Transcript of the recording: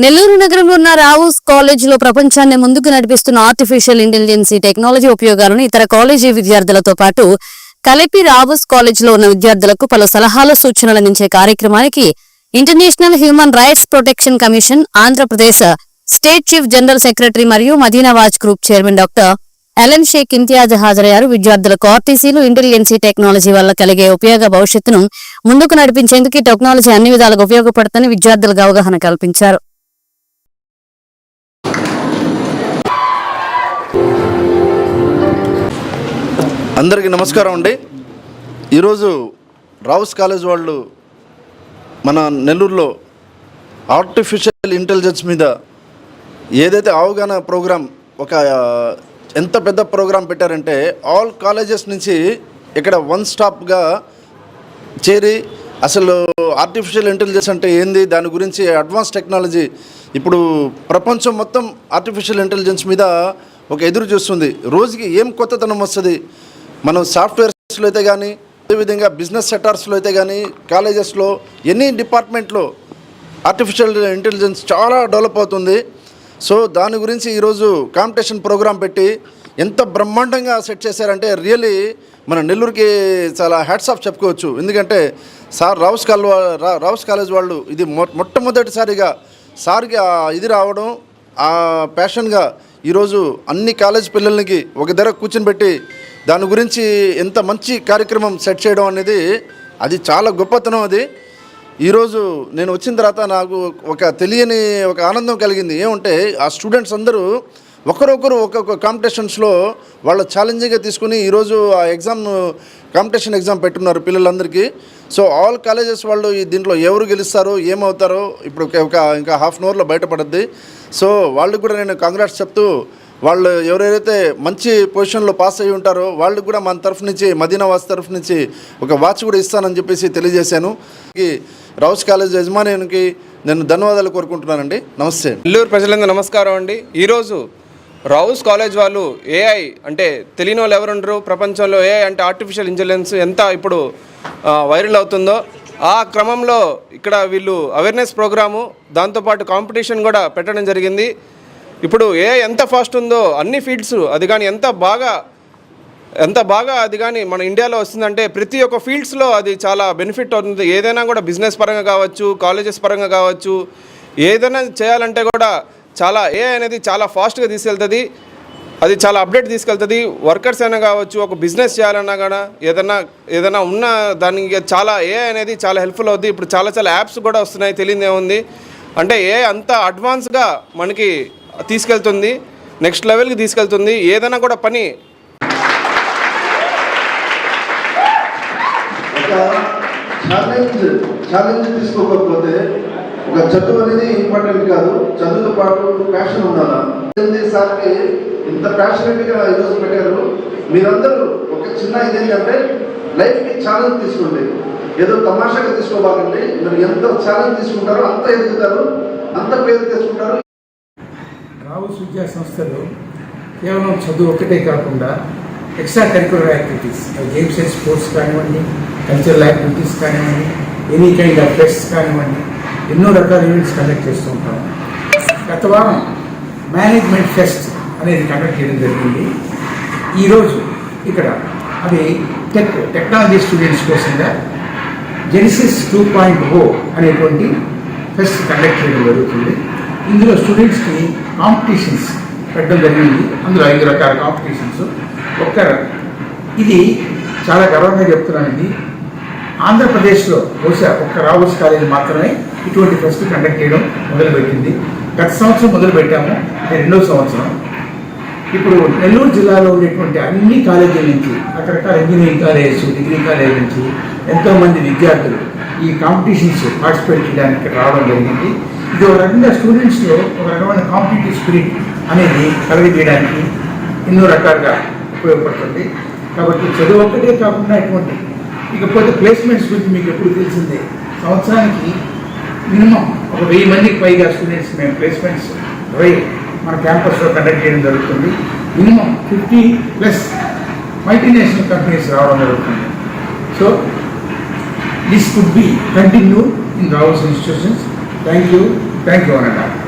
నెల్లూరు నగరంలో ఉన్న రావుస్ కాలేజీలో ప్రపంచాన్ని ముందుకు నడిపిస్తున్న ఆర్టిఫిషియల్ ఇంటెలిజెన్సీ టెక్నాలజీ ఉపయోగాలను ఇతర కాలేజీ విద్యార్థులతో పాటు కలిపి రావుస్ కాలేజీలో ఉన్న విద్యార్థులకు పలు సలహాలు సూచనలు అందించే కార్యక్రమానికి international human rights protection commission Andhra Pradesh state chief general secretary మరియు Madina watch group chairman doctor Elan Sheikh Imtiaz హాజరయ్యారు. విద్యార్థులకు ఆర్టీసీలు ఇంటెలిజెన్సీ టెక్నాలజీ వల్ల కలిగే ఉపయోగ భవిష్యత్తును ముందుకు నడిపించేందుకు టెక్నాలజీ అన్ని విధాలుగా ఉపయోగపడుతుందని విద్యార్థులకు అవగాహన కల్పించారు. అందరికీ నమస్కారం అండి. ఈరోజు రావుస్ కాలేజ్ వాళ్ళు మన నెల్లూరులో ఆర్టిఫిషియల్ ఇంటెలిజెన్స్ మీద ఏదైతే అవగాహన ప్రోగ్రాం ఎంత పెద్ద ప్రోగ్రాం పెట్టారంటే ఆల్ కాలేజెస్ నుంచి ఇక్కడ వన్ స్టాప్గా చేరి అసలు ఆర్టిఫిషియల్ ఇంటెలిజెన్స్ అంటే ఏంది, దాని గురించి అడ్వాన్స్ టెక్నాలజీ ఇప్పుడు ప్రపంచం మొత్తం ఆర్టిఫిషియల్ ఇంటెలిజెన్స్ మీద ఎదురు చూస్తుంది. రోజుకి ఏం కొత్తతనం వస్తుంది, మనం సాఫ్ట్వేర్స్లో అయితే కానీ, అదేవిధంగా బిజినెస్ సెక్టార్స్లో అయితే కానీ, కాలేజెస్లో ఎనీ డిపార్ట్మెంట్లో ఆర్టిఫిషియల్ ఇంటెలిజెన్స్ చాలా డెవలప్ అవుతుంది. సో దాని గురించి ఈరోజు కాంపిటీషన్ ప్రోగ్రాం పెట్టి ఎంత బ్రహ్మాండంగా సెట్ చేశారంటే రియల్లీ మన నెల్లూరుకి చాలా హ్యాట్స్ ఆఫ్ చెప్పుకోవచ్చు. ఎందుకంటే రావుస్ కాలేజ్ వాళ్ళు ఇది మొట్టమొదటిసారిగా సార్కి ఇది రావడం, ఆ ప్యాషన్గా ఈరోజు అన్ని కాలేజ్ పిల్లలకి ఒక దగ్గర కూర్చొని పెట్టి దాని గురించి ఎంత మంచి కార్యక్రమం సెట్ చేయడం అనేది అది చాలా గొప్పతనం. అది ఈరోజు నేను వచ్చిన తర్వాత నాకు తెలియని ఆనందం కలిగింది. ఏమంటే ఆ స్టూడెంట్స్ అందరూ ఒకరొకరు ఒక్కొక్క కాంపిటీషన్స్లో వాళ్ళ ఛాలెంజింగ్గా తీసుకుని ఈరోజు ఆ కాంపిటీషన్ ఎగ్జామ్ పెట్టున్నారు పిల్లలందరికీ. సో ఆల్ కాలేజెస్ వాళ్ళు దీంట్లో ఎవరు గెలుస్తారో ఏమవుతారో ఇప్పుడు ఇంకా హాఫ్ అన్ అవర్లో బయటపడద్ది. సో వాళ్ళకి కూడా నేను కాంగ్రాట్స్ చెప్తూ, వాళ్ళు ఎవరైతే మంచి పొజిషన్లో పాస్ అయ్యి ఉంటారో వాళ్ళకి కూడా మన తరఫు నుంచి, మదీనా వాచ్ తరఫు నుంచి వాచ్ కూడా ఇస్తానని చెప్పేసి తెలియజేశాను. రావుస్ కాలేజ్ యజమానికి నేను ధన్యవాదాలు కోరుకుంటున్నానండి. నమస్తే. నెల్లూరు ప్రజలందరూ నమస్కారం అండి. ఈరోజు రావుస్ కాలేజ్ వాళ్ళు ఏఐ అంటే తెలియని వాళ్ళు ఎవరుండరు. ప్రపంచంలో ఏఐ అంటే ఆర్టిఫిషియల్ ఇంటెలిజెన్స్ ఎంత ఇప్పుడు వైరల్ అవుతుందో ఆ క్రమంలో ఇక్కడ వీళ్ళు అవేర్నెస్ ప్రోగ్రాము, దాంతోపాటు కాంపిటీషన్ కూడా పెట్టడం జరిగింది. ఇప్పుడు ఏఐ ఎంత ఫాస్ట్ ఉందో అన్ని ఫీల్డ్స్ అది కానీ ఎంత బాగా అది కానీ మన ఇండియాలో వస్తుందంటే ప్రతి ఒక్క ఫీల్డ్స్లో అది చాలా బెనిఫిట్ అవుతుంది. ఏదైనా కూడా బిజినెస్ పరంగా కావచ్చు, కాలేజెస్ పరంగా కావచ్చు, ఏదైనా చేయాలంటే కూడా చాలా ఏఐ అనేది చాలా ఫాస్ట్గా తీసుకెళ్తుంది. అది చాలా అప్డేట్ తీసుకెళ్తుంది. వర్కర్స్ అయినా కావచ్చు, ఒక బిజినెస్ చేయాలన్నా కూడా ఏదైనా ఉన్న దానికి చాలా ఏఐ అనేది చాలా హెల్ప్ఫుల్ అవుతుంది. ఇప్పుడు చాలా యాప్స్ కూడా వస్తున్నాయి, తెలియదేముంది అంటే ఏఐ అంత అడ్వాన్స్గా మనకి తీసుకెళ్తుంది, నెక్స్ట్ లెవెల్కి తీసుకెళ్తుంది. ఏదైనా కూడా పని ఛాలెంజ్ తీసుకోకపోతే చదువు అనేది ఇంపార్టెంట్ కాదు, చదువుతో పాటు ప్యాషన్ ఉండాలి. సార్కి ఇంత ప్యాషనెట్గా ఈరోజు పెట్టారు. మీరందరూ చిన్న ఇదేంటంటే లైఫ్కి ఛాలెంజ్ తీసుకోండి, ఏదో తమాషాగా తీసుకోబాకండి. మీరు ఎంత ఛాలెంజ్ తీసుకుంటారో అంత ఎదుగుతారు, అంత పేరు తెచ్చుకుంటారు. రావుస్ విద్యా సంస్థలు కేవలం చదువు ఒకటే కాకుండా extra curricular activities, games and sports కానివ్వండి, కల్చరల్ యాక్టివిటీస్ కానివ్వండి, ఎనీ కైండ్ ఆఫ్ ఫెస్ట్స్ కానివ్వండి, ఎన్నో రకాల ఈవెంట్స్ కండక్ట్ చేస్తూ ఉంటాం. గత వారం మేనేజ్మెంట్ ఫెస్ట్ అనేది కండక్ట్ చేయడం జరిగింది. ఈరోజు ఇక్కడ అది టెక్నాలజీ స్టూడెంట్స్ కోసంగా జెనిసిస్ 2.0 అనేటువంటి ఫెస్ట్ కండక్ట్ చేయడం జరుగుతుంది. ఇందులో స్టూడెంట్స్కి కాంపిటీషన్స్ పెట్టడం జరిగింది. అందులో 5 రకాల కాంపిటీషన్స్. ఇది చాలా గర్వంగా చెప్తున్నానండి. ఆంధ్రప్రదేశ్లో బహుశా రావుస్ కాలేజ్ మాత్రమే ఇటువంటి ఫెస్ట్ కండక్ట్ చేయడం మొదలుపెట్టింది. గత సంవత్సరం మొదలుపెట్టాము, ఇది 2వ సంవత్సరం. ఇప్పుడు నెల్లూరు జిల్లాలో ఉండేటువంటి అన్ని కాలేజీల నుంచి, రకరకాల ఇంజనీరింగ్ కాలేజెస్, డిగ్రీ కాలేజ్ నుంచి ఎంతోమంది విద్యార్థులు ఈ కాంపిటీషన్స్ పార్టిసిపేట్ చేయడానికి రావడం జరిగింది. ఇది ఒక రకంగా స్టూడెంట్స్లో ఒక రకమైన కాంపిటేటివ్ స్పిరిట్ అనేది కలిగజేయడానికి ఎన్నో రకాలుగా ఉపయోగపడుతుంది. కాబట్టి చదువు ఒక్కటే కాకుండా ఇటువంటి ఇకపోతే ప్లేస్మెంట్స్ గురించి మీకు ఎప్పుడు తెలిసిందే. సంవత్సరానికి మినిమం 1000 మందికి పైగా స్టూడెంట్స్ మేము ప్లేస్మెంట్స్ మన క్యాంపస్లో కండక్ట్ చేయడం జరుగుతుంది. మినిమం 50+ మల్టీనేషనల్ కంపెనీస్ రావడం జరుగుతుంది. So this could be continue in Rao's institutions. Thank you, Ananda.